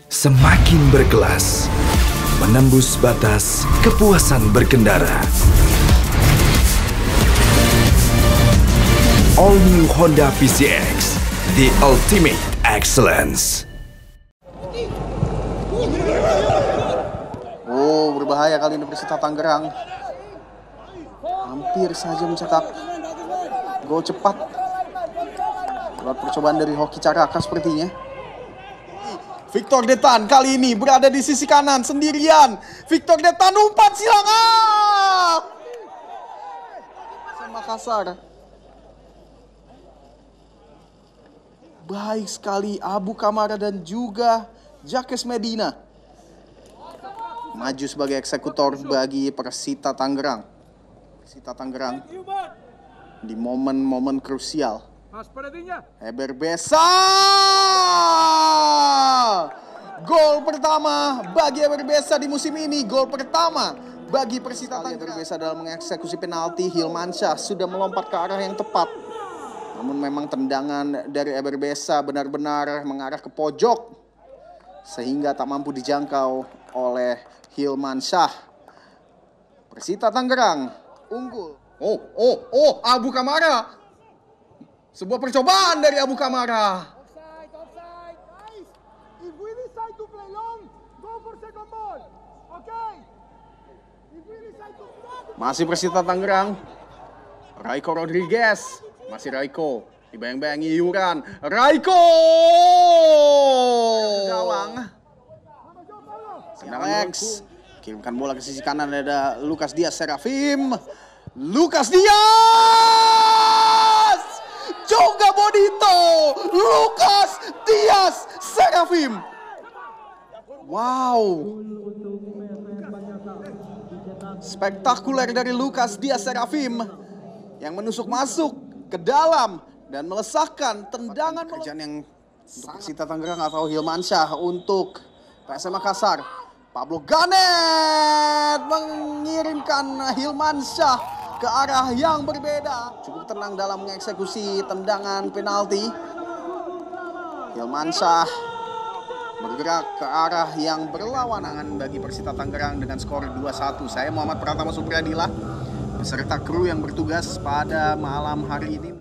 Semakin berkelas, menembus batas kepuasan berkendara. All new Honda PCX, the ultimate excellence. Oh, berbahaya kali ini Persita Tangerang. Hampir saja mencetak gol cepat. Lewat percobaan dari Hoki Caraka sepertinya. Victor Detan kali ini berada di sisi kanan sendirian. Victor Detan umpan silang. PSM Makassar. Baik sekali Abu Kamara dan juga Jakes Medina. Maju sebagai eksekutor bagi Persita Tangerang. Persita Tangerang di momen-momen krusial. Eber Besa. Gol pertama bagi Eber Besa di musim ini. Gol pertama bagi Persita Tangerang. Eber Besa dalam mengeksekusi penalti. Hilmansyah sudah melompat ke arah yang tepat. Namun memang tendangan dari Eber Besa benar-benar mengarah ke pojok. Sehingga tak mampu dijangkau oleh Hilmansyah. Persita Tangerang unggul. Abu Kamara. Sebuah percobaan dari Abu Kamara. Masih Persita Tangerang. Raiko Rodriguez. Masih Raiko. Dibayang-bayangi iuran. Raiko! Gawang. Alex. Kirimkan bola ke sisi kanan, ada Lucas Diaz Serafim. Lucas Diaz! Juga Bonito! Lucas Diaz Serafim. Wow. Spektakuler dari Lucas Diaz Serafim yang menusuk masuk ke dalam dan melesakkan tendangan pekerjaan yang untuk Persita Tangerang atau Hilmansyah untuk PSM Makassar. Pablo Ganet mengirimkan Hilmansyah ke arah yang berbeda. Cukup tenang dalam mengeksekusi tendangan penalti. Hilmansyah bergerak ke arah yang berlawanan bagi Persita Tangerang dengan skor 2-1. Saya Muhammad Pratama Supradila beserta kru yang bertugas pada malam hari ini.